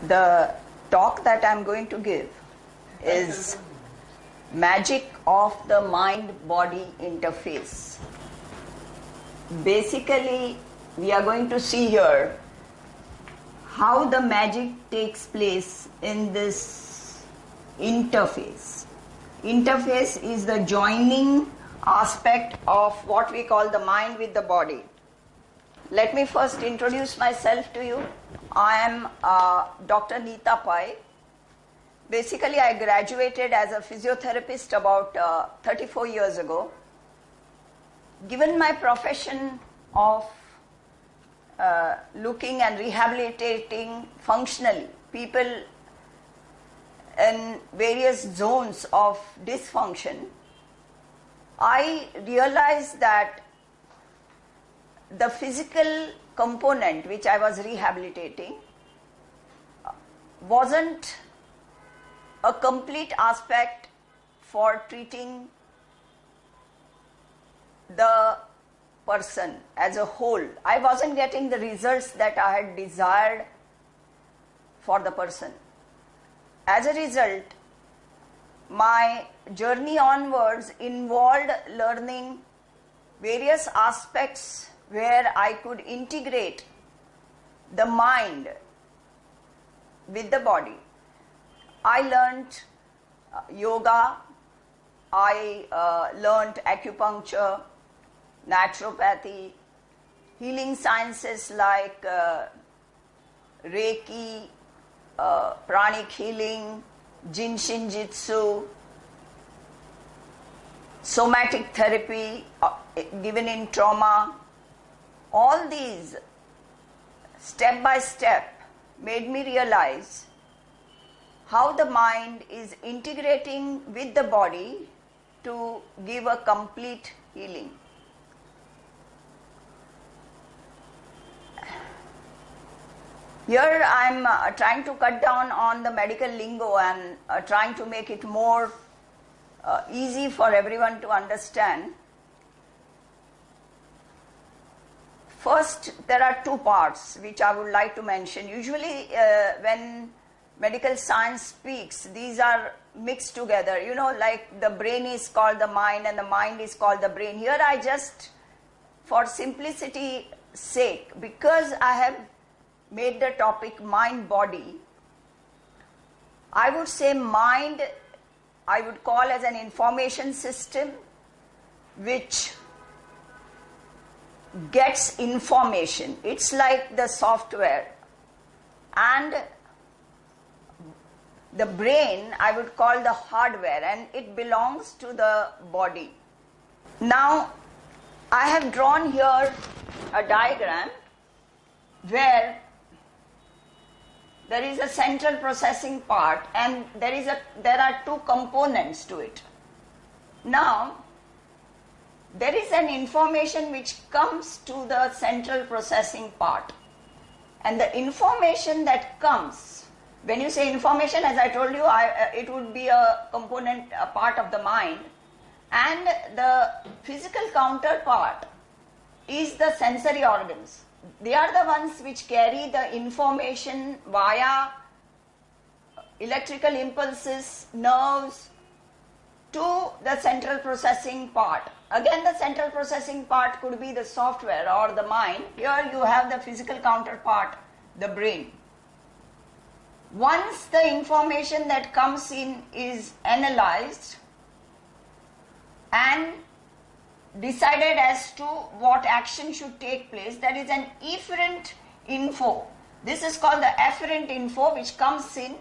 The talk that I'm going to give is Magic of the Mind-Body Interface. Basically, we are going to see here how the magic takes place in this interface. Interface is the joining aspect of what we call the mind with the body. Let me first introduce myself to you. I am Dr. Neeta Pai. Basically, I graduated as a physiotherapist about 34 years ago. Given my profession of looking and rehabilitating functionally people in various zones of dysfunction, I realized that the physical component which I was rehabilitating wasn't a complete aspect for treating the person as a whole. I wasn't getting the results that I had desired for the person. As a result, my journey onwards involved learning various aspects where I could integrate the mind with the body. I learned yoga, I learned acupuncture, naturopathy, healing sciences like Reiki, pranic healing, Jin Shinjitsu, somatic therapy given in trauma. All these step by step made me realize how the mind is integrating with the body to give a complete healing. Here I am trying to cut down on the medical lingo and trying to make it more easy for everyone to understand. First, there are two parts which I would like to mention. Usually when medical science speaks, these are mixed together. You know, like the brain is called the mind and the mind is called the brain. Here I just, for simplicity's sake, because I have made the topic mind-body, I would say mind, I would call as an information system which gets information. It's like the software. And the brain, I would call the hardware, and it belongs to the body. Now, I have drawn here a diagram where there is a central processing part and there are two components to it. Now, there is an information which comes to the central processing part, and the information that comes, when you say information, as I told you, it would be a component, a part of the mind, and the physical counterpart is the sensory organs. They are the ones which carry the information via electrical impulses, nerves, to the central processing part. Again, the central processing part could be the software or the mind. Here you have the physical counterpart, the brain. Once the information that comes in is analyzed and decided as to what action should take place, that is an efferent info. This is called the efferent info which comes in,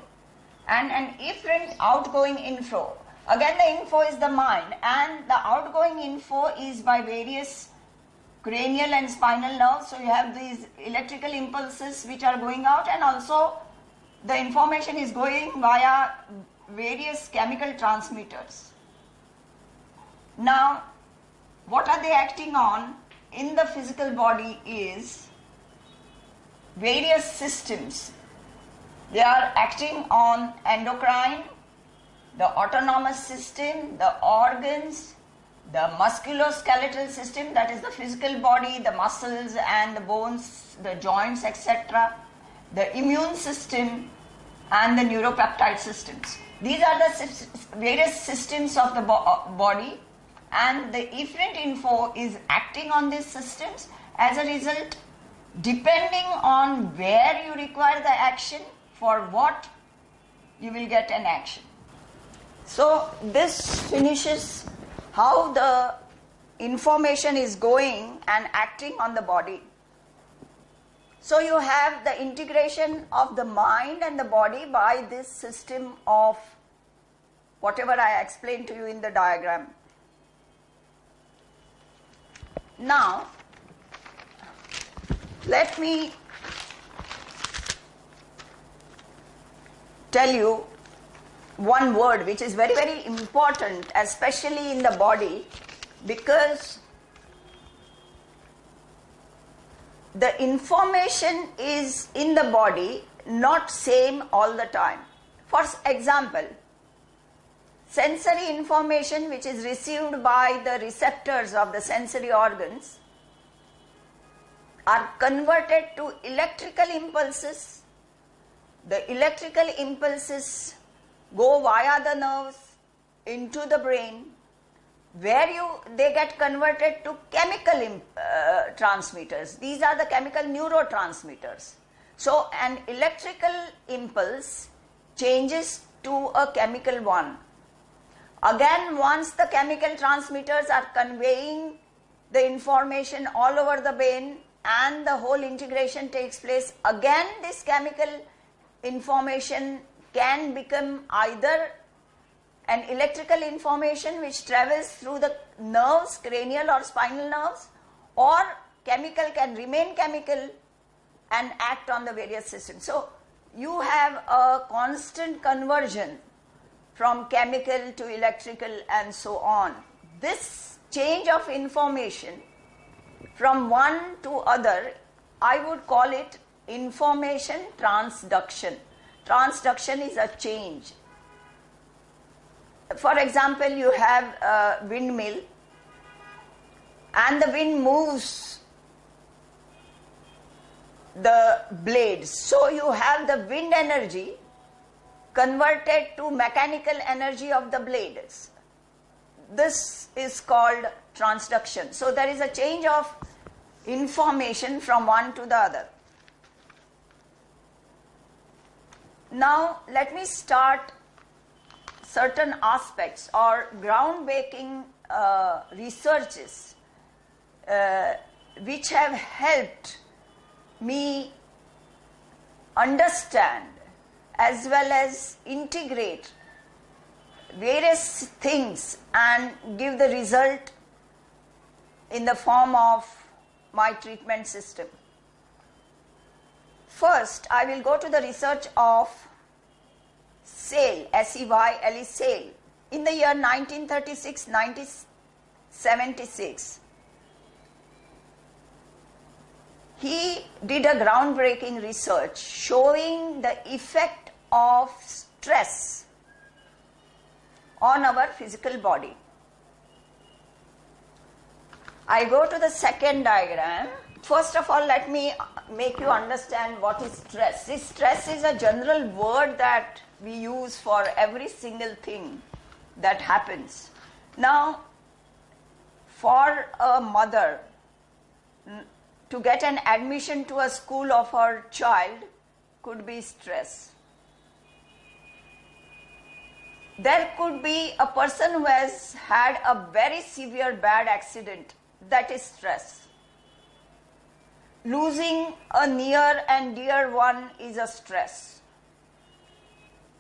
and an efferent outgoing info. Again, the info is the mind, and the outgoing info is by various cranial and spinal nerves. So you have these electrical impulses which are going out, and also the information is going via various chemical transmitters. Now, what are they acting on in the physical body is various systems. They are acting on endocrine, the autonomous system, the organs, the musculoskeletal system, that is the physical body, the muscles and the bones, the joints, etc., the immune system, and the neuropeptide systems. These are the various systems of the body, and the efferent info is acting on these systems. As a result, depending on where you require the action, for what you will get an action. So this finishes how the information is going and acting on the body. So you have the integration of the mind and the body by this system of whatever I explained to you in the diagram. Now, let me tell you one word which is very, very important, especially in the body, because the information is in the body not same all the time. For example, sensory information which is received by the receptors of the sensory organs are converted to electrical impulses. The electrical impulses go via the nerves into the brain, where they get converted to chemical transmitters. These are the chemical neurotransmitters. So an electrical impulse changes to a chemical one. Again, once the chemical transmitters are conveying the information all over the brain and the whole integration takes place, again this chemical information can become either an electrical information which travels through the nerves, cranial or spinal nerves, or chemical can remain chemical and act on the various systems. So you have a constant conversion from chemical to electrical and so on. This change of information from one to other, I would call it information transduction. Transduction is a change. For example, you have a windmill and the wind moves the blades. So you have the wind energy converted to mechanical energy of the blades. This is called transduction. So there is a change of information from one to the other. Now let me start certain aspects or groundbreaking researches which have helped me understand as well as integrate various things and give the result in the form of my treatment system. First, I will go to the research of Seyle, S-E-Y-L-E, Seyle, in the year 1936-1976. He did a groundbreaking research showing the effect of stress on our physical body. I go to the second diagram. First of all, let me make you understand what is stress. This stress is a general word that we use for every single thing that happens. Now, for a mother to get an admission to a school of her child could be stress. There could be a person who has had a very severe bad accident. That is stress. Losing a near and dear one is a stress.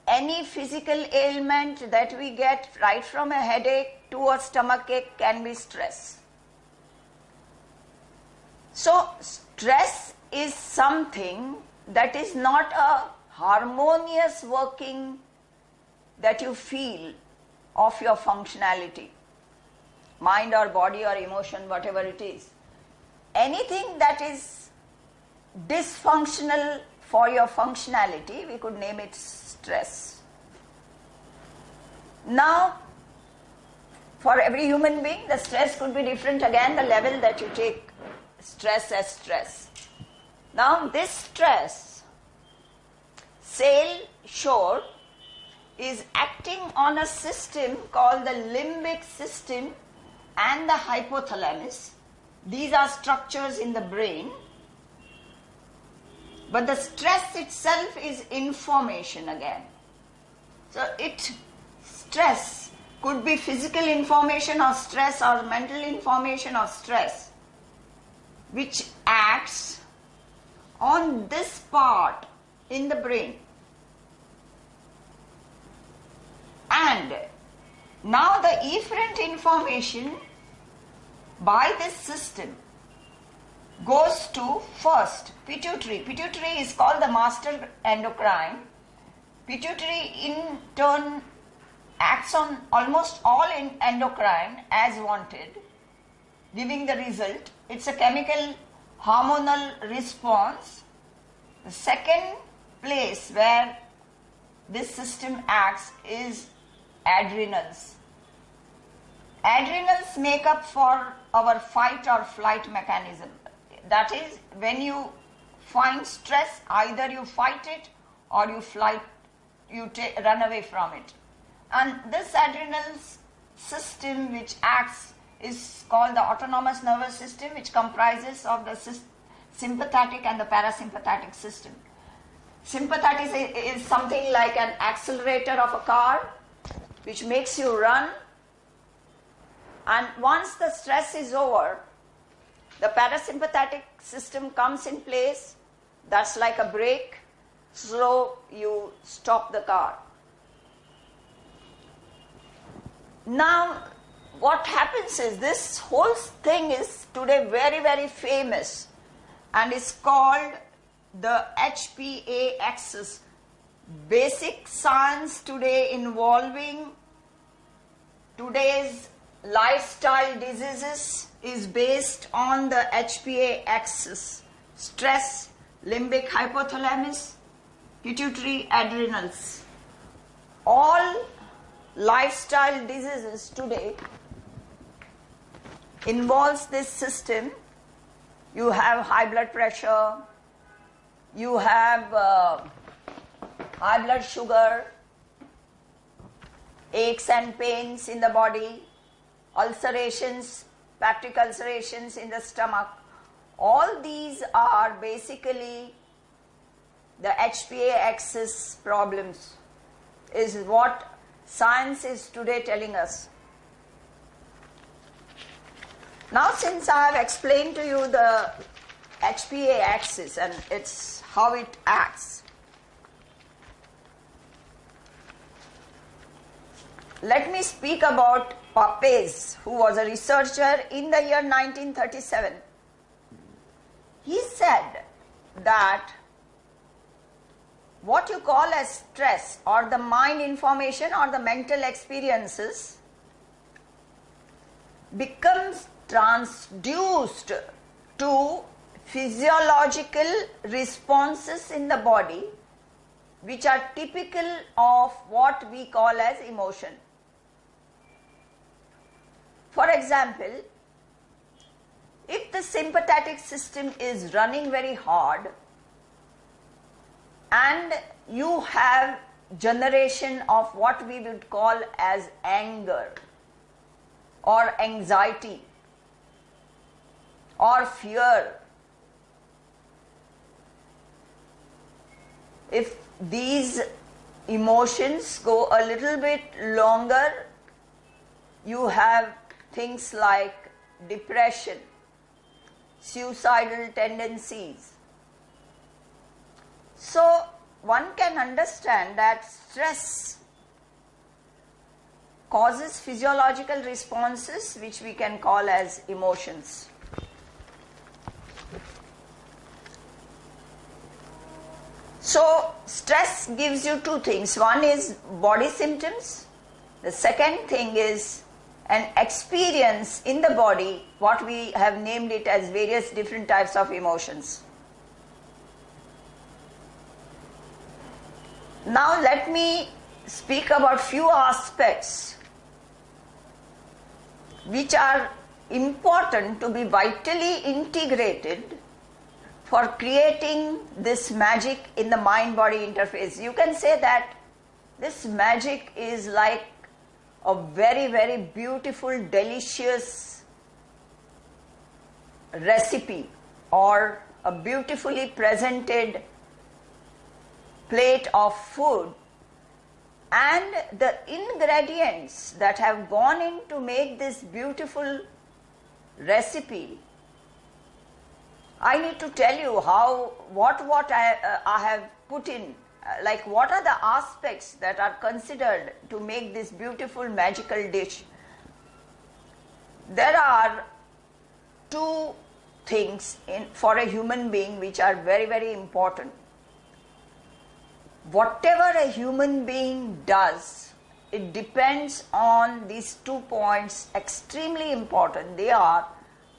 Any physical ailment that we get, right from a headache to a stomachache, can be stress. So stress is something that is not a harmonious working that you feel of your functionality, mind or body or emotion, whatever it is. Anything that is dysfunctional for your functionality, we could name it stress. Now, for every human being, the stress could be different. Again, the level that you take stress as stress. Now, this stress, Seyle shore is acting on a system called the limbic system and the hypothalamus. These are structures in the brain. But the stress itself is information again. So stress could be physical information of stress or mental information of stress, which acts on this part in the brain. And now the efferent information by this system goes to first pituitary. Pituitary is called the master endocrine. Pituitary in turn acts on almost all endocrine as wanted, giving the result. It's a chemical hormonal response. The second place where this system acts is adrenals. Adrenals make up for our fight or flight mechanism. That is, when you find stress, either you fight it or you run away from it. And this adrenals system which acts is called the autonomous nervous system, which comprises of the sympathetic and the parasympathetic system. Sympathetic is something like an accelerator of a car which makes you run, and once the stress is over, the parasympathetic system comes in place. That's like a brake, so you stop the car. Now what happens is, this whole thing is today very, very famous and is called the Hpa Axis. Basic science today involving today's lifestyle diseases is based on the Hpa Axis: stress, limbic hypothalamus, pituitary, adrenals. All lifestyle diseases today involves this system. You have high blood pressure, you have high blood sugar, aches and pains in the body, ulcerations, peptic ulcerations in the stomach. All these are basically the Hpa Axis problems, is what science is today telling us. Now, since I have explained to you the Hpa Axis and it's how it acts, let me speak about Hpa, who was a researcher in the year 1937. He said that what you call as stress or the mind information or the mental experiences becomes transduced to physiological responses in the body which are typical of what we call as emotion. For example, if the sympathetic system is running very hard and you have generation of what we would call as anger or anxiety or fear, if these emotions go a little bit longer, you have things like depression, suicidal tendencies. So one can understand that stress causes physiological responses which we can call as emotions. So stress gives you two things. One is body symptoms. The second thing is an experience in the body, what we have named it as various different types of emotions. Now let me speak about few aspects which are important to be vitally integrated for creating this magic in the mind-body interface. You can say that this magic is like a very, very beautiful, delicious recipe or a beautifully presented plate of food, and the ingredients that have gone in to make this beautiful recipe, I need to tell you what I have put in, like what are the aspects that are considered to make this beautiful magical dish. There are two things for a human being which are very, very important. Whatever a human being does, it depends on these 2 points, extremely important. They are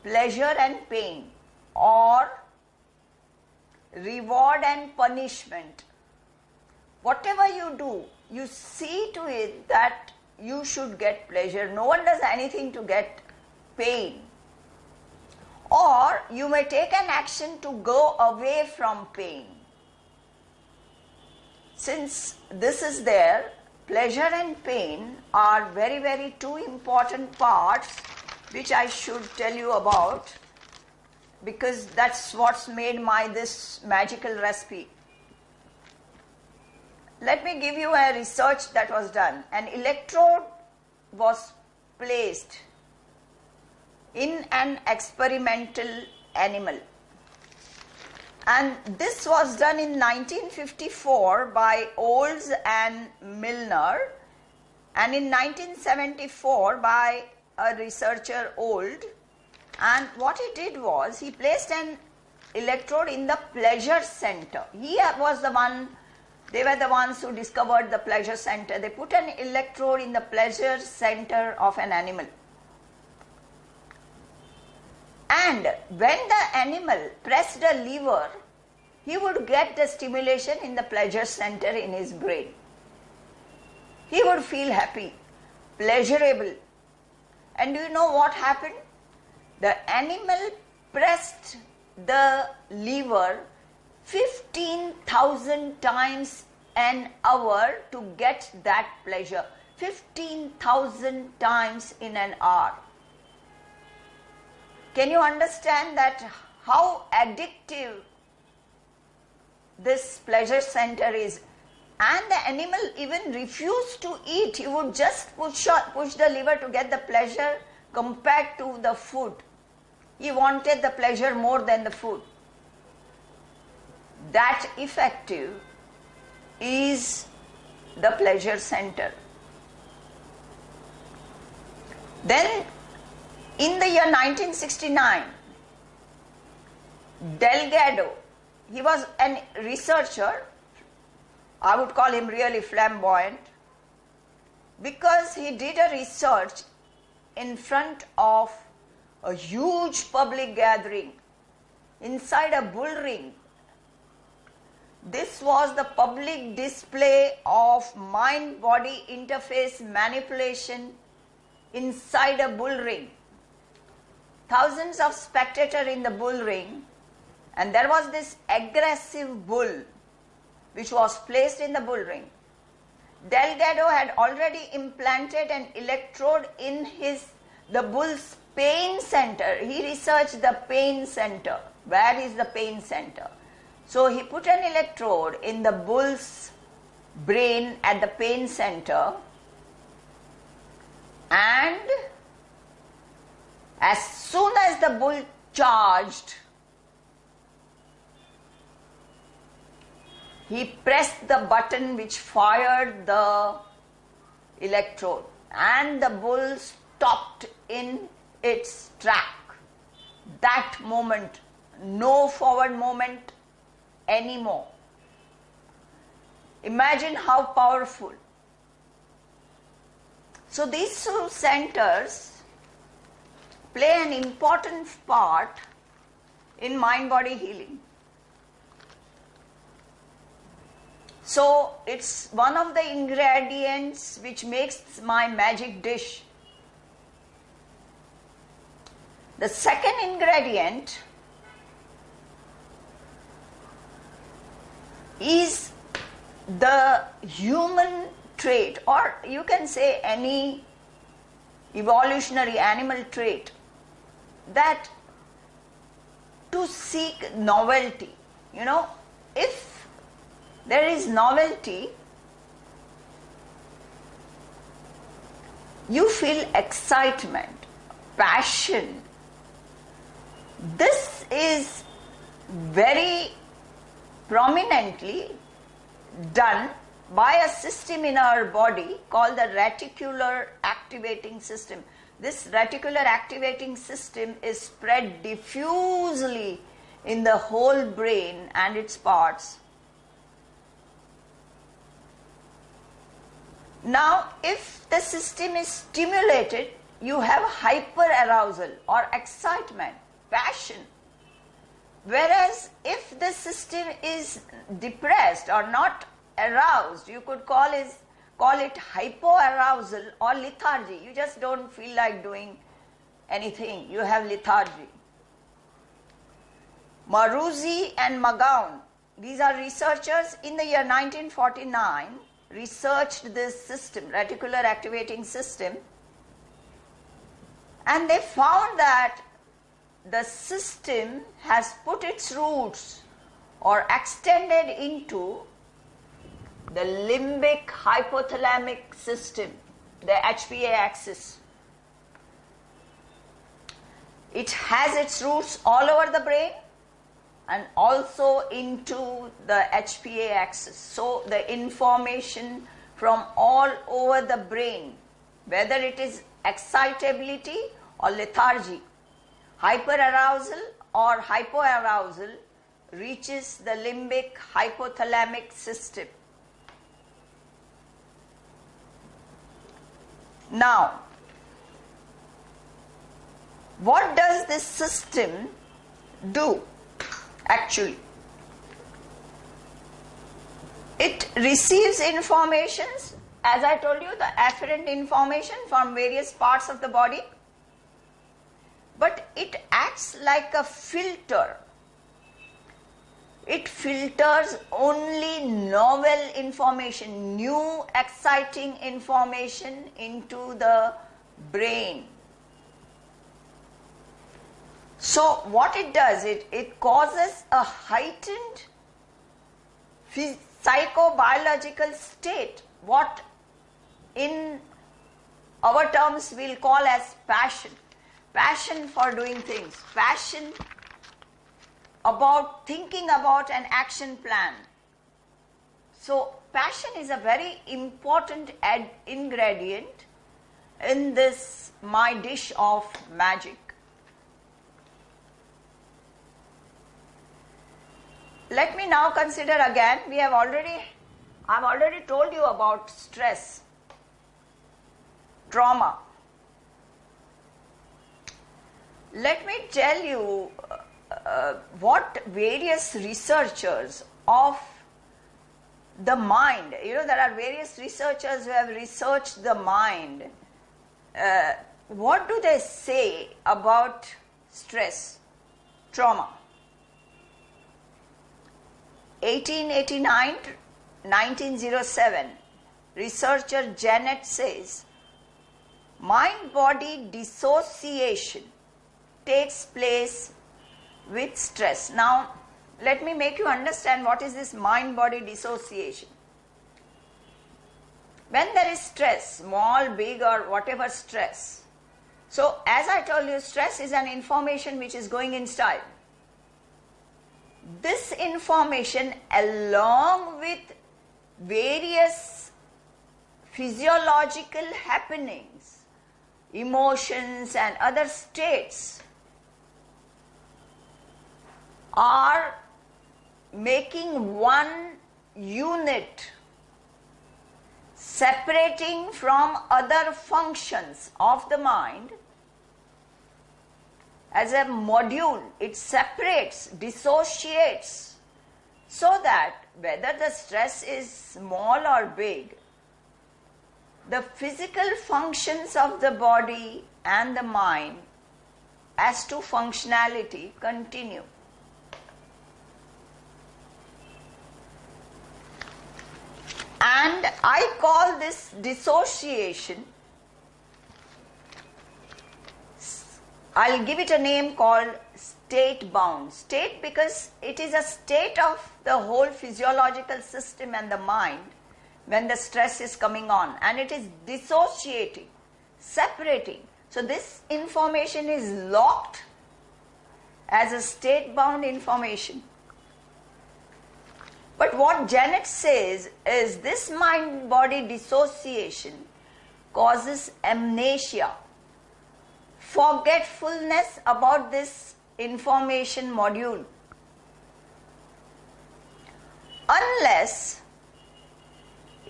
pleasure and pain, or reward and punishment. Whatever you do, you see to it that you should get pleasure. No one does anything to get pain. Or you may take an action to go away from pain. Since this is there, pleasure and pain are very, very two important parts which I should tell you about, because that's what's made this magical recipe. Let me give you a research that was done. An electrode was placed in an experimental animal, and this was done in 1954 by Olds and Milner, and in 1974 by a researcher Old. And what he did was he placed an electrode in the pleasure center. They were the ones who discovered the pleasure center. They put an electrode in the pleasure center of an animal. And when the animal pressed a lever, he would get the stimulation in the pleasure center in his brain. He would feel happy, pleasurable. And do you know what happened? The animal pressed the lever 15,000 times an hour to get that pleasure. 15,000 times in an hour. Can you understand that how addictive this pleasure center is? And the animal even refused to eat. He would just push the lever to get the pleasure compared to the food. He wanted the pleasure more than the food. That effective is the pleasure center. Then in the year 1969, Delgado, he was a researcher, I would call him really flamboyant, because he did a research in front of a huge public gathering inside a bull ring. This was the public display of mind-body interface manipulation inside a bull ring. Thousands of spectators in the bull ring, and there was this aggressive bull which was placed in the bull ring. Delgado had already implanted an electrode in the bull's pain center. He researched the pain center. Where is the pain center? So he put an electrode in the bull's brain at the pain center, and as soon as the bull charged, he pressed the button which fired the electrode, and the bull stopped in its track. That moment, no forward movement anymore. Imagine how powerful. So these two centers play an important part in mind-body healing. So it's one of the ingredients which makes my magic dish. The second ingredient is the human trait, or you can say any evolutionary animal trait, that to seek novelty. You know, if there is novelty, you feel excitement, passion. This is very prominently done by a system in our body called the reticular activating system. This reticular activating system is spread diffusely in the whole brain and its parts. Now, if the system is stimulated, you have hyperarousal or excitement, passion. Whereas if the system is depressed or not aroused, you could call it hypoarousal or lethargy. You just don't feel like doing anything. You have lethargy. Maruzzi and Magaun, these are researchers in the year 1949, researched this system, reticular activating system, and they found that the system has put its roots or extended into the limbic hypothalamic system, the Hpa axis. It has its roots all over the brain and also into the Hpa axis. So the information from all over the brain, whether it is excitability or lethargy, hyperarousal or hypoarousal, reaches the limbic hypothalamic system. Now, what does this system do actually? It receives informations, as I told you, the afferent information from various parts of the body, but it acts like a filter. It filters only novel information, new exciting information into the brain. So what it does, it causes a heightened psychobiological state, what in our terms we'll call as passion. Passion for doing things, passion about thinking about an action plan. So passion is a very important ingredient in this my dish of magic. Let me now consider again, I've already told you about stress, trauma. Let me tell you what various researchers of the mind, there are various researchers who have researched the mind. What do they say about stress, trauma? 1889 to 1907, researcher Janet says, mind-body dissociation takes place with stress. Now, let me make you understand what is this mind-body dissociation. When there is stress, small, big or whatever stress, so as I told you, stress is an information which is going inside. This information along with various physiological happenings, emotions and other states are making one unit, separating from other functions of the mind. As a module, it separates, dissociates, so that whether the stress is small or big, the physical functions of the body and the mind as to functionality continue. And I call this dissociation, I'll give it a name called state bound. State because it is a state of the whole physiological system and the mind when the stress is coming on, and it is dissociating, separating. So this information is locked as a state bound information. But what Janet says is this mind body dissociation causes amnesia, forgetfulness about this information module, unless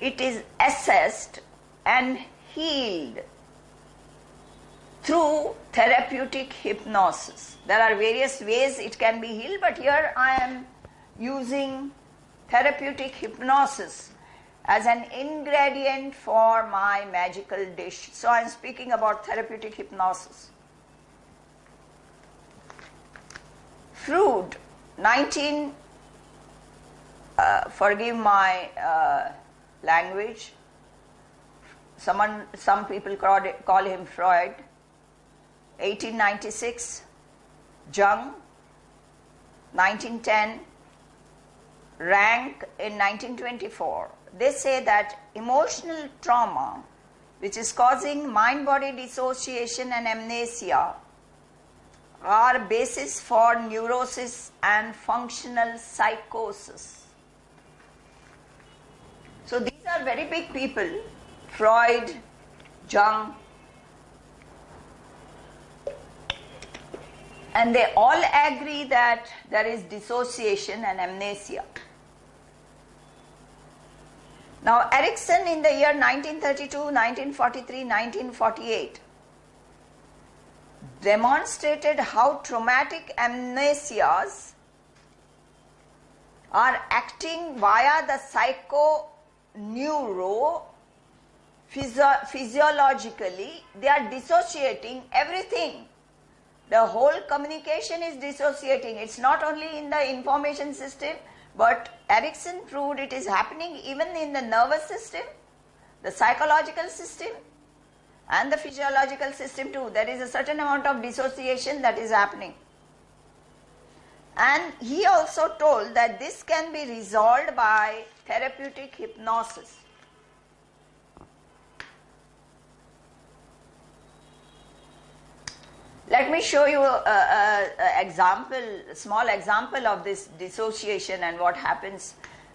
it is assessed and healed through therapeutic hypnosis. There are various ways it can be healed, but here I am using therapeutic hypnosis as an ingredient for my magical dish. So I am speaking about therapeutic hypnosis. Freud, forgive my language, some people call him Freud, 1896, Jung, 1910, Rank in 1924. They say that emotional trauma, which is causing mind-body dissociation and amnesia, are basis for neurosis and functional psychosis. So these are very big people, Freud, Jung, and they all agree that there is dissociation and amnesia. Now Erickson in the year 1932, 1943, 1948 demonstrated how traumatic amnesias are acting via the physiologically. They are dissociating everything. The whole communication is dissociating. It's not only in the information system, but Erickson proved it is happening even in the nervous system, the psychological system, and the physiological system too. There is a certain amount of dissociation that is happening. And he also told that this can be resolved by therapeutic hypnosis. Let me show you a small example of this dissociation and what happens.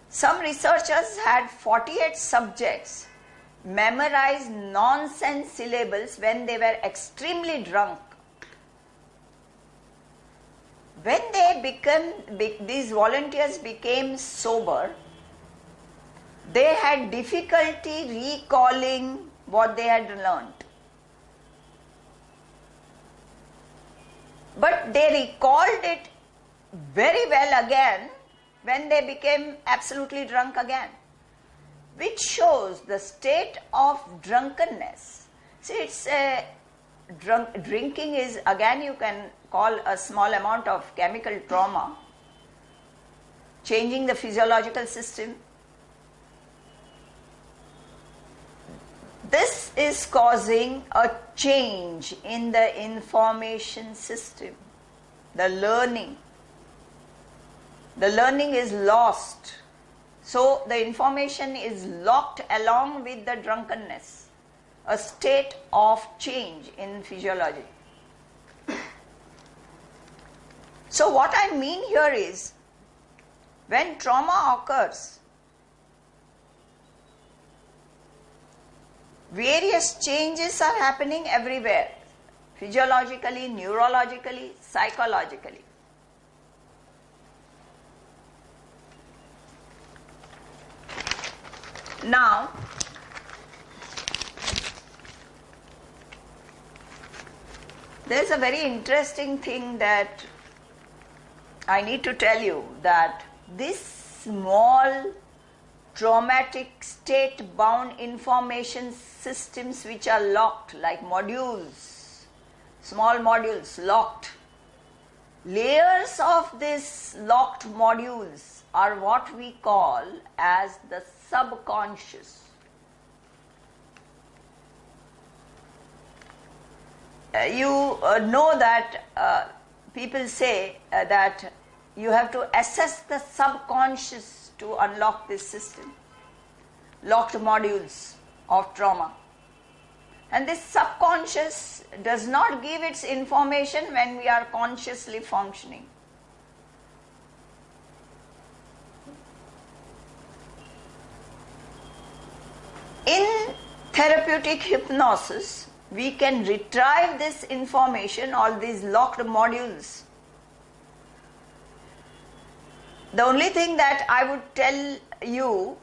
Some researchers had 48 subjects memorize nonsense syllables when they were extremely drunk. When these volunteers became sober, they had difficulty recalling what they had learned. But they recalled it very well again when they became absolutely drunk again, which shows the state of drunkenness. See, it's a drinking is, again, you can call a small amount of chemical trauma, changing the physiological system. This is causing a change in the information system, the learning. The learning is lost. So the information is locked along with the drunkenness, a state of change in physiology. So what I mean here is, when trauma occurs, various changes are happening everywhere, physiologically, neurologically, psychologically. Now, there's a very interesting thing that I need to tell you, that this small traumatic state-bound information systems which are locked, like modules, small modules locked, layers of these locked modules are what we call as the subconscious. You know that people say that you have to assess the subconscious to unlock this system, locked modules of trauma. And this subconscious does not give its information when we are consciously functioning. In therapeutic hypnosis, we can retrieve this information, all these locked modules. The only thing that I would tell you,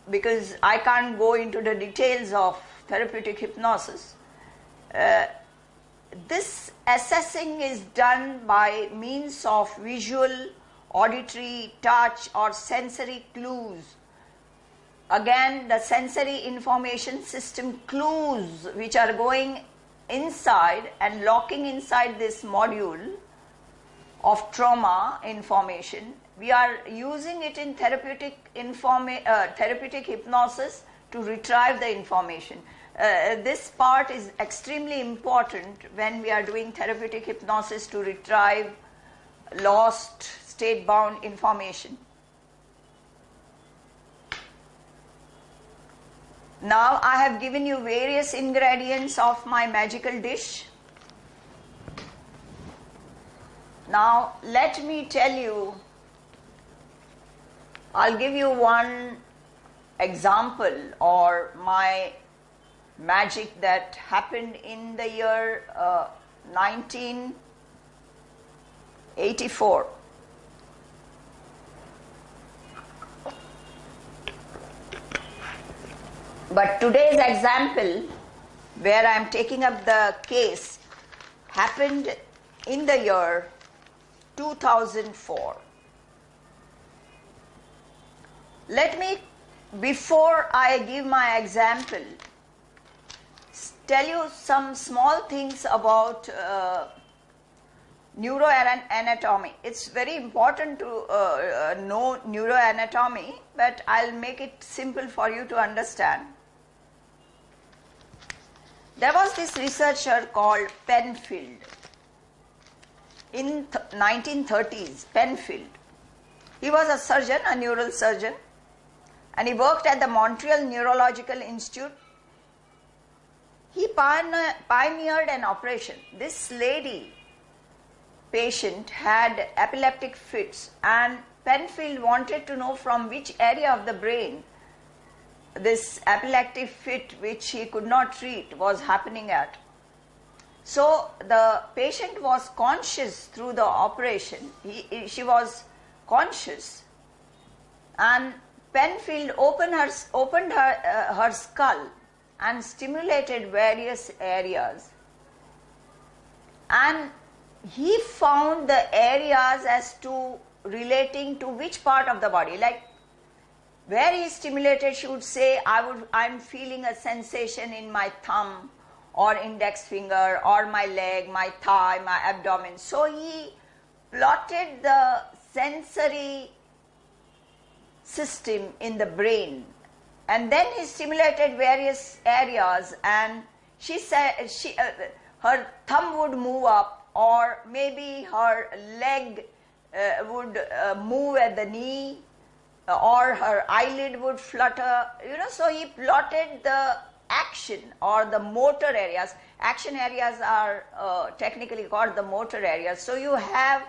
because I can't go into the details of therapeutic hypnosis, this assessing is done by means of visual, auditory, touch or sensory clues. Again, the sensory information system clues which are going inside and locking inside this module of trauma information. We are using it in therapeutic hypnosis to retrieve the information. This part is extremely important when we are doing therapeutic hypnosis to retrieve lost, state-bound information. Now I have given you various ingredients of my magical dish. Now let me tell you, I'll give you one example or my magic that happened in the year 1984. But today's example, where I am taking up the case, happened in the year 2004. Let me, before I give my example, tell you some small things about neuroanatomy. It's very important to know neuroanatomy, but I'll make it simple for you to understand. There was this researcher called Penfield in 1930s, Penfield. He was a surgeon, a neural surgeon, and he worked at the Montreal Neurological Institute. He pioneered an operation. This lady patient had epileptic fits, and Penfield wanted to know from which area of the brain this epileptic fit, which he could not treat, was happening at. So the patient was conscious through the operation. She was conscious, and Penfield opened her skull and stimulated various areas, and he found the areas as to relating to which part of the body. Like where he stimulated, she would say, I'm feeling a sensation in my thumb or index finger or my leg, my thigh, my abdomen. So he plotted the sensory system in the brain, and then he stimulated various areas, and she said her thumb would move up, or maybe her leg would move at the knee, or her eyelid would flutter, so he plotted the action or the motor areas. Action areas are technically called the motor areas. So you have,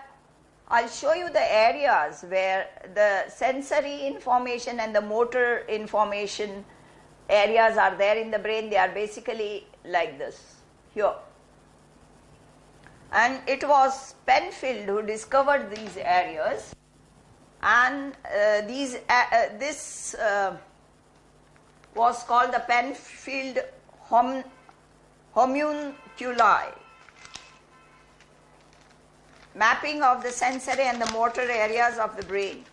I'll show you the areas where the sensory information and the motor information areas are there in the brain. They are basically like this, here. And it was Penfield who discovered these areas, and this was called the Penfield homunculi, mapping of the sensory and the motor areas of the brain.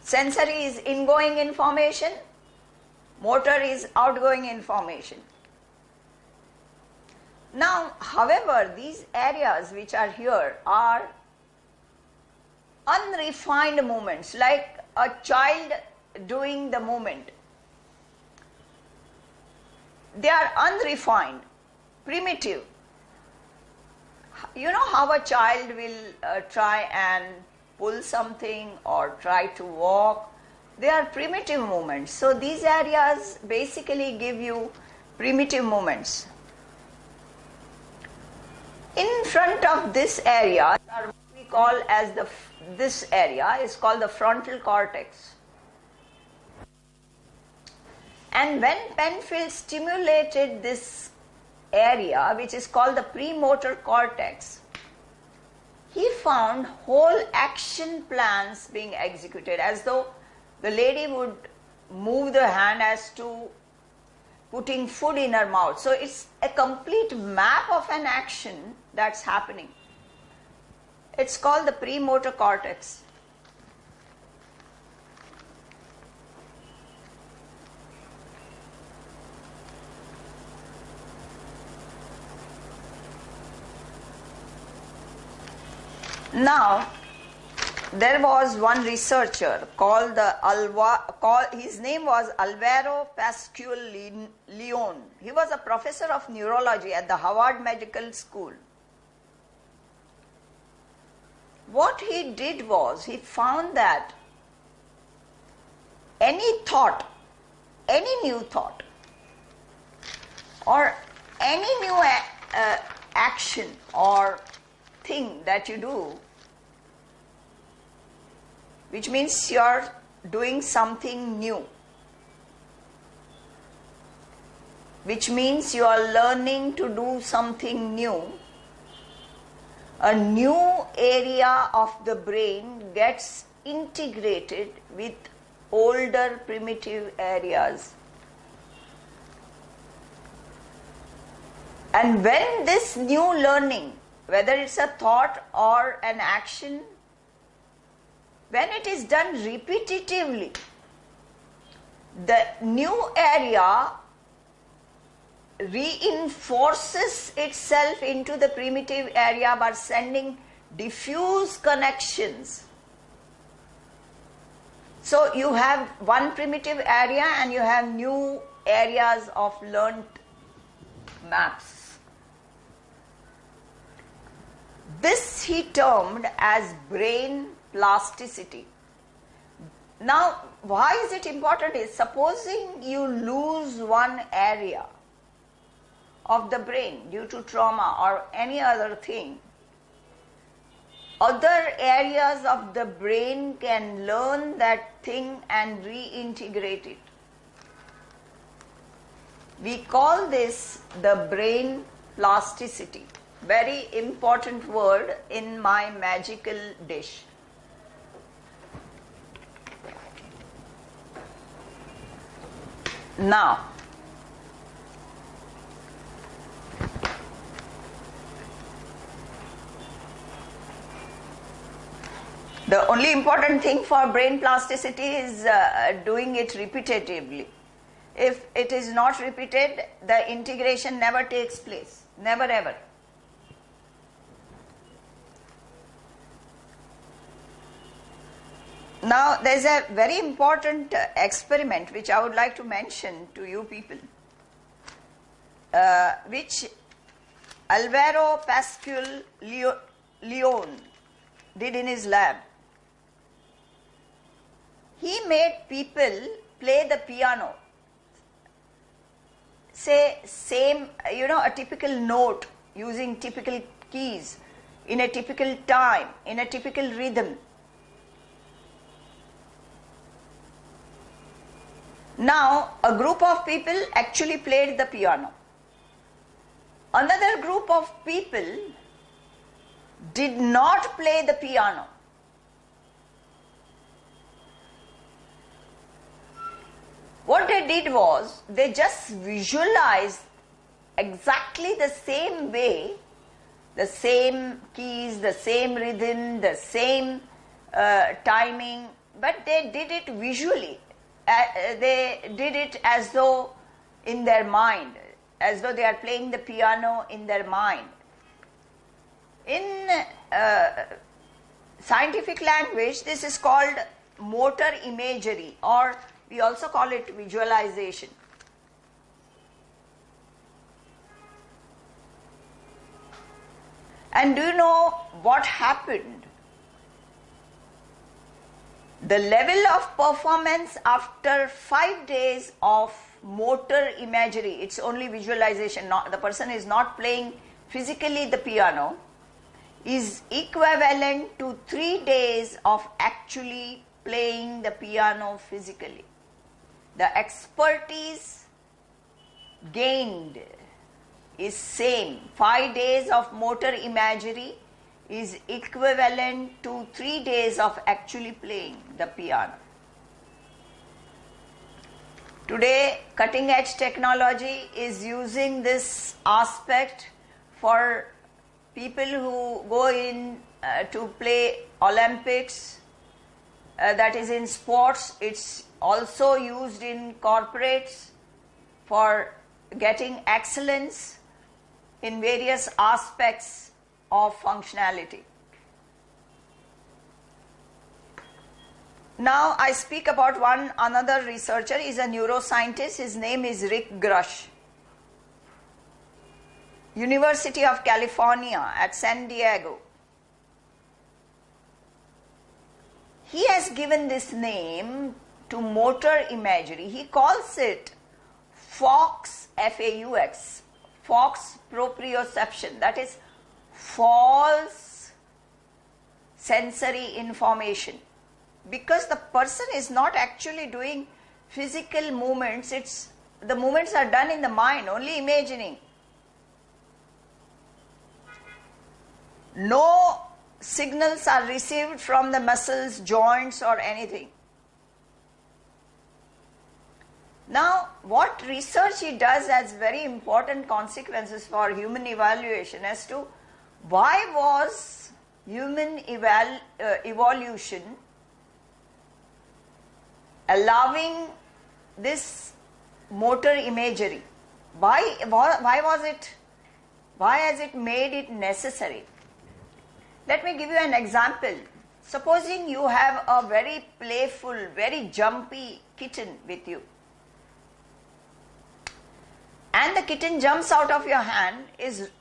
Sensory is ingoing information, motor is outgoing information. Now, however, these areas which are here are unrefined movements. Like a child doing the movement. They are unrefined, primitive. You know how a child will try and pull something or try to walk? They are primitive movements. So these areas basically give you primitive movements. In front of this area, or what we call as this area is called the frontal cortex. And when Penfield stimulated this area, which is called the premotor cortex, he found whole action plans being executed, as though the lady would move the hand as to putting food in her mouth. So it's a complete map of an action that's happening. It's called the premotor cortex. Now, there was one researcher called his name was Alvaro Pascual Leon. He was a professor of neurology at the Harvard Medical School. What he did was, he found that any thought, any new thought, or any new action or thing that you do, which means you are doing something new, which means you are learning to do something new, a new area of the brain gets integrated with older primitive areas. And when this new learning, whether it's a thought or an action, when it is done repetitively, the new area reinforces itself into the primitive area by sending diffuse connections. So you have one primitive area and you have new areas of learnt maps. This he termed as brain plasticity. Now, why is it important is, supposing you lose one area of the brain due to trauma or any other thing, other areas of the brain can learn that thing and reintegrate it. We call this the brain plasticity. Very important word in my magical dish. Now, the only important thing for brain plasticity is doing it repetitively. If it is not repeated, the integration never takes place. Never ever. Now, there is a very important experiment which I would like to mention to you people, which Alvaro Pascual Leon did in his lab. He made people play the piano, say same, a typical note using typical keys, in a typical time, in a typical rhythm. Now, a group of people actually played the piano. Another group of people did not play the piano. What they did was, they just visualized exactly the same way, the same keys, the same rhythm, the same timing, but they did it visually. They did it as though in their mind, as though they are playing the piano in their mind. In scientific language, this is called motor imagery, or we also call it visualization. And do you know what happened? The level of performance after 5 days of motor imagery, it's only visualization, the person is not playing physically the piano, is equivalent to 3 days of actually playing the piano physically. The expertise gained is same. 5 days of motor imagery is equivalent to 3 days of actually playing the piano. Today, cutting edge technology is using this aspect for people who go in to play Olympics, that is in sports. It's also used in corporates for getting excellence in various aspects of functionality. Now I speak about another researcher. He's a neuroscientist. His name is Rick Grush. University of California at San Diego. He has given this name to motor imagery. He calls it FAUX, F-A-U-X, FAUX proprioception, that is false sensory information. Because the person is not actually doing physical movements, the movements are done in the mind, only imagining. No signals are received from the muscles, joints or anything. Now, what research he does has very important consequences for human evaluation as to why was human evolution allowing this motor imagery. Why has it made it necessary? Let me give you an example. Supposing you have a very playful, very jumpy kitten with you, and the kitten jumps out of your hand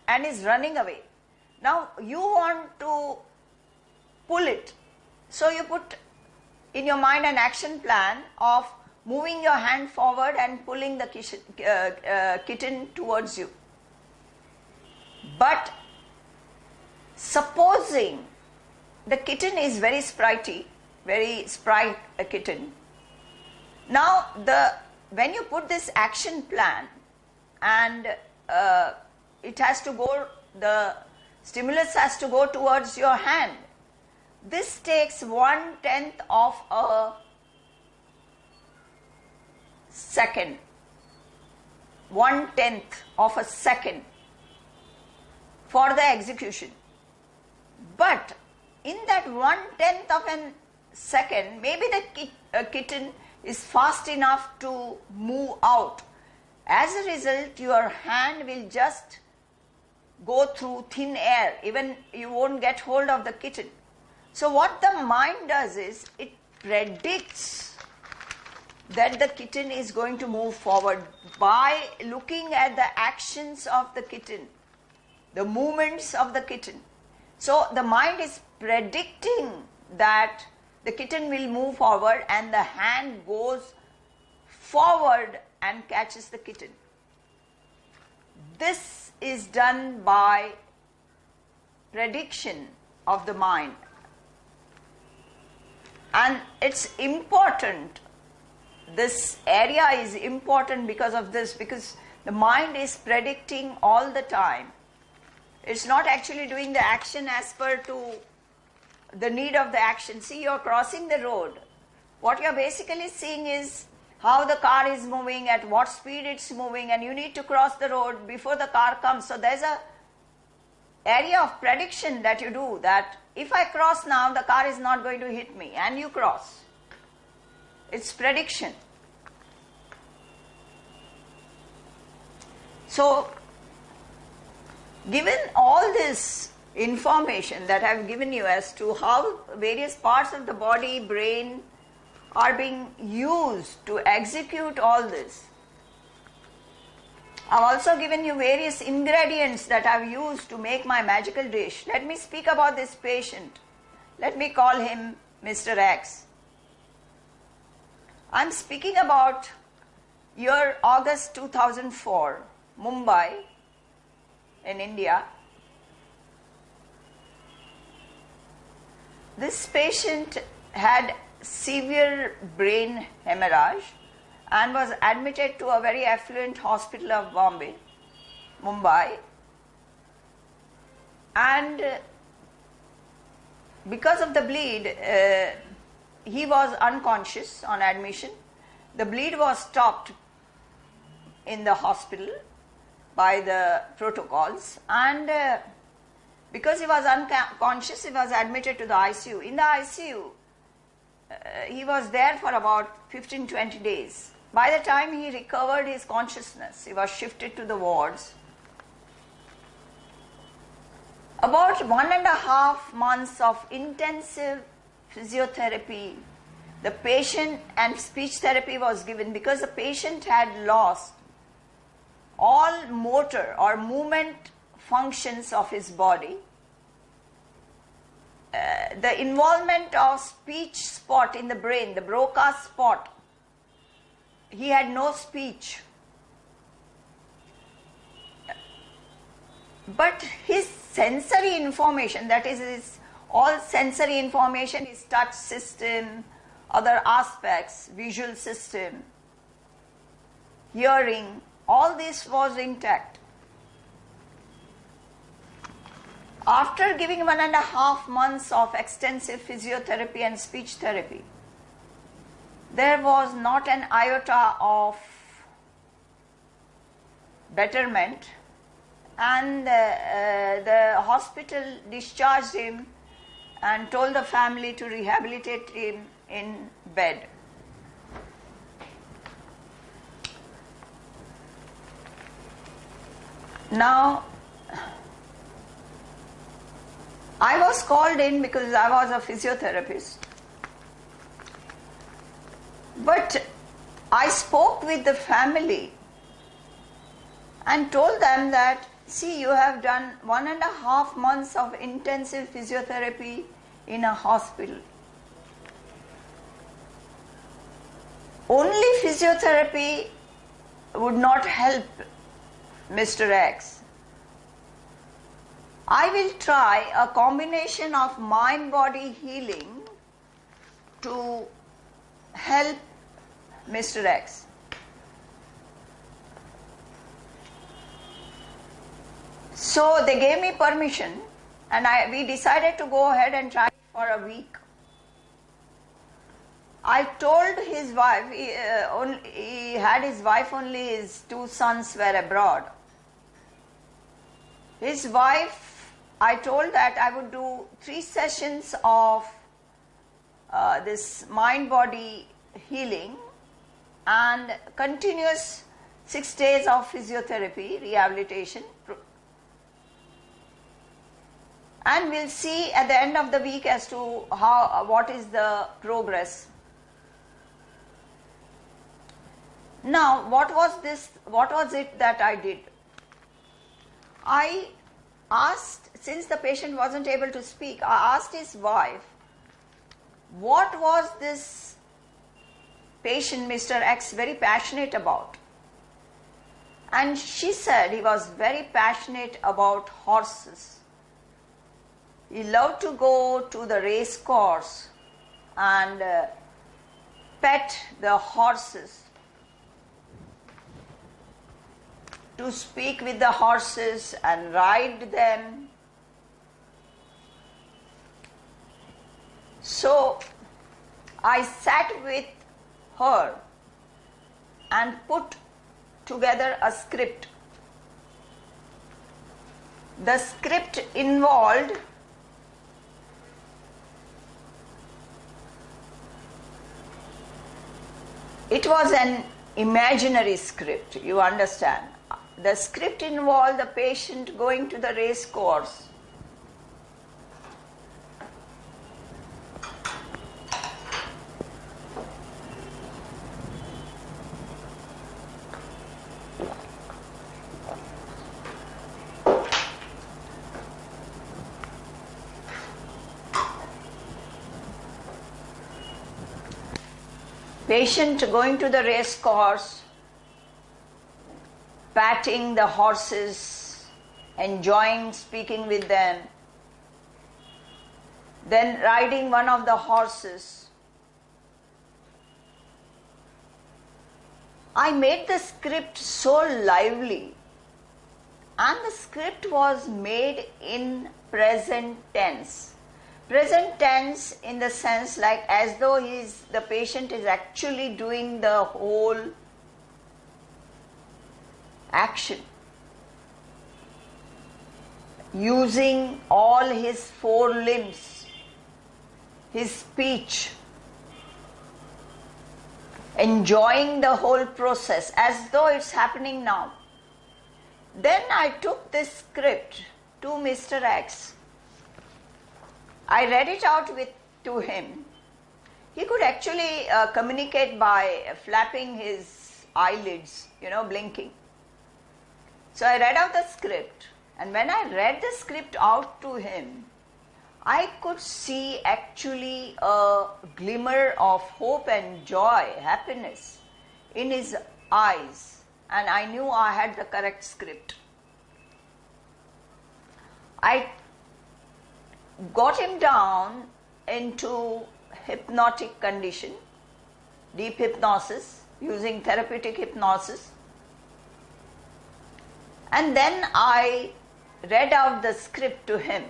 and is running away. Now you want to pull it, so you put in your mind an action plan of moving your hand forward and pulling the kitten towards you. But supposing the kitten is very spry kitten. Now when you put this action plan and it has to go, the stimulus has to go towards your hand, this takes 1/10 of a second. 1/10 of a second for the execution. But in that 1/10 of a second, maybe the kitten is fast enough to move out. As a result, your hand will just go through thin air, even you won't get hold of the kitten. So what the mind does is, it predicts that the kitten is going to move forward by looking at the actions of the kitten, the movements of the kitten. So the mind is predicting that the kitten will move forward and the hand goes forward and catches the kitten. This is done by prediction of the mind. And it's important, this area is important because of this, because the mind is predicting all the time. It's not actually doing the action as per to the need of the action. See, you're crossing the road. What you're basically seeing is how the car is moving, at what speed it's moving, and you need to cross the road before the car comes. So there's a area of prediction that you do, that if I cross now, the car is not going to hit me, and you cross. It's prediction. So, given all this information that I've given you as to how various parts of the body, brain, are being used to execute all this. I've also given you various ingredients that I've used to make my magical dish. Let me speak about this patient. Let me call him Mr. X. I'm speaking about year August 2004, Mumbai in India. This patient had severe brain hemorrhage and was admitted to a very affluent hospital of Bombay, Mumbai. And because of the bleed, he was unconscious on admission. The bleed was stopped in the hospital by the protocols, and because he was unconscious, he was admitted to the ICU. In the ICU, he was there for about 15-20 days. By the time he recovered his consciousness, he was shifted to the wards. About 1.5 months of intensive physiotherapy, the patient, and speech therapy was given because the patient had lost all motor or movement functions of his body. The involvement of speech spot in the brain, the Broca spot, he had no speech. But his sensory information, that is his all sensory information, his touch system, other aspects, visual system, hearing, all this was intact. After giving 1.5 months of extensive physiotherapy and speech therapy, there was not an iota of betterment, and the hospital discharged him and told the family to rehabilitate him in bed. Now, I was called in because I was a physiotherapist. But I spoke with the family and told them that, see, you have done 1.5 months of intensive physiotherapy in a hospital. Only physiotherapy would not help Mr. X. I will try a combination of mind-body healing to help Mr. X. So they gave me permission, and we decided to go ahead and try for a week. I told his wife, he had his wife only, his 2 sons were abroad. His wife, I told that I would do 3 sessions of this mind-body healing and continuous 6 days of physiotherapy, rehabilitation. And we'll see at the end of the week as to what is the progress. Now, what was it that I did? I asked, since the patient wasn't able to speak, I asked his wife, what was this patient, Mr. X, very passionate about? And she said he was very passionate about horses. He loved to go to the race course and pet the horses, to speak with the horses and ride them. So I sat with her and put together a script. The script involved it was an imaginary script, you understand. The script involved the patient going to the race course. Patient going to the race course, patting the horses, enjoying speaking with them, then riding one of the horses. I made the script so lively, and the script was made in present tense. Present tense in the sense like as though the patient is actually doing the whole action, using all his four limbs, his speech, enjoying the whole process as though it's happening now. Then I took this script to Mr. X. I read it out to him. He could actually communicate by flapping his eyelids, blinking. So I read out the script, and when I read the script out to him, I could see actually a glimmer of hope and joy, happiness in his eyes, and I knew I had the correct script. I got him down into hypnotic condition, deep hypnosis, using therapeutic hypnosis. And then I read out the script to him.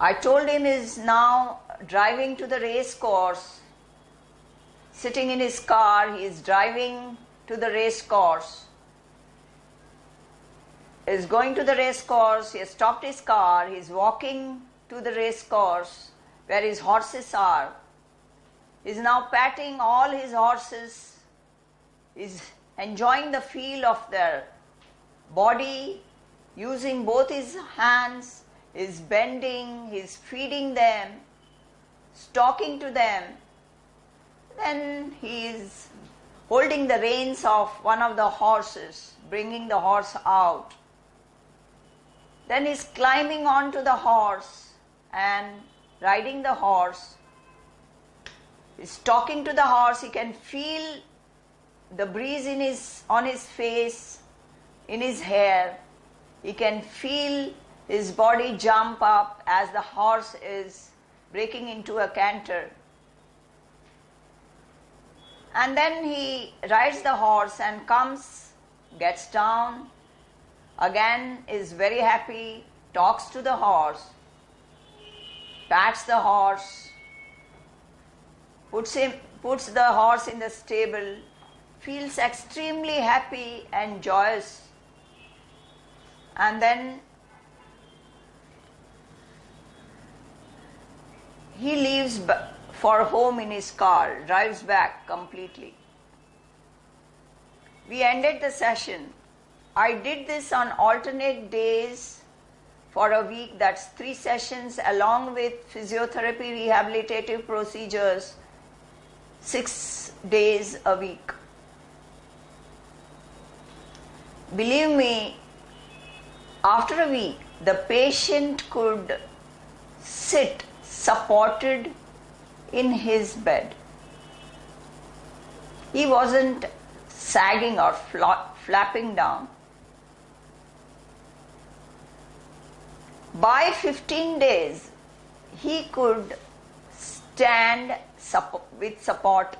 I told him he is now driving to the race course, sitting in his car, he is driving to the race course. Is going to the race course, he has stopped his car, he is walking to the race course where his horses are. He is now patting all his horses, is enjoying the feel of their body, using both his hands, is bending, is feeding them, is talking to them. Then he is holding the reins of one of the horses, bringing the horse out. Then he is climbing onto the horse and riding the horse. He is talking to the horse. He can feel the breeze on his face, in his hair. He can feel his body jump up as the horse is breaking into a canter. And then he rides the horse and comes, gets down, again is very happy, talks to the horse, pats the horse, puts the horse in the stable, feels extremely happy and joyous. And then he leaves for home in his car, drives back completely. We ended the session. I did this on alternate days for a week. That's 3 sessions along with physiotherapy, rehabilitative procedures, 6 days a week. Believe me, after a week, the patient could sit supported in his bed. He wasn't sagging or flapping down. By 15 days, he could stand with support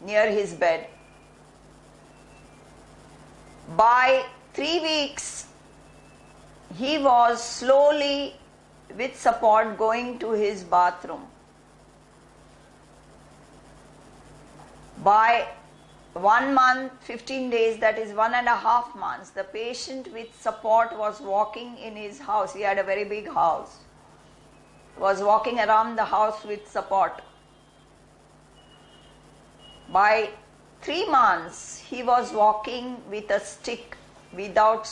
near his bed. By 3 weeks, he was slowly with support going to his bathroom. By 1 month, 15 days, that is 1.5 months, the patient with support was walking in his house. He had a very big house. Was walking around the house with support. By 3 months, he was walking with a stick without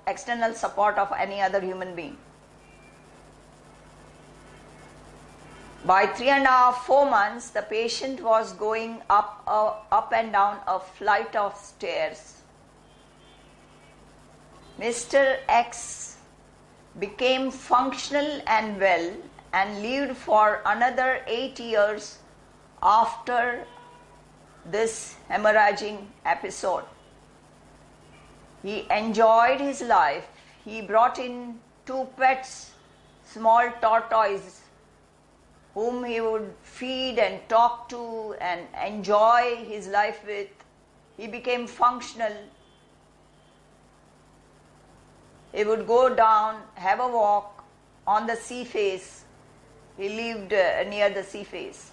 external support of any other human being. By 3.5, 4 months, the patient was going up and down a flight of stairs. Mr. X became functional and well and lived for another 8 years after this hemorrhaging episode. He enjoyed his life. He brought in 2 pets, small tortoises, whom he would feed and talk to and enjoy his life with. He became functional. He would go down, have a walk on the sea face. He lived near the sea face.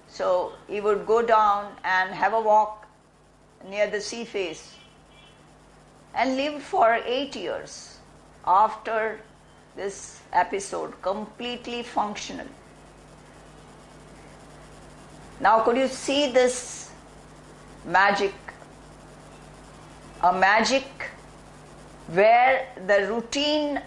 So he would go down and have a walk near the sea face and lived for 8 years after this episode, completely functional. Now could you see this magic? A magic where the routine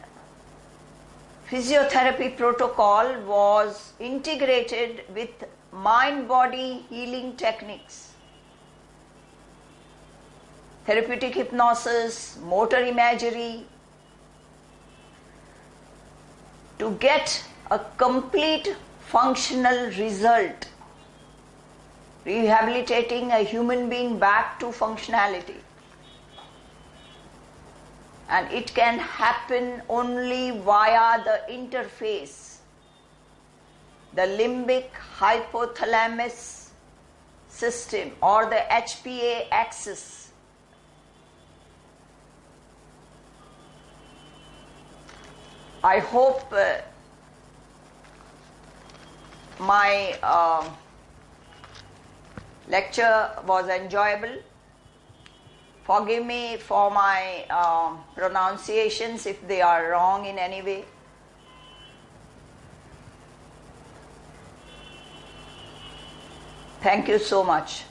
physiotherapy protocol was integrated with mind-body healing techniques. Therapeutic hypnosis, motor imagery, to get a complete functional result, rehabilitating a human being back to functionality. And it can happen only via the interface, the limbic hypothalamus system or the Hpa axis. I hope my lecture was enjoyable. Forgive me for my pronunciations if they are wrong in any way. Thank you so much.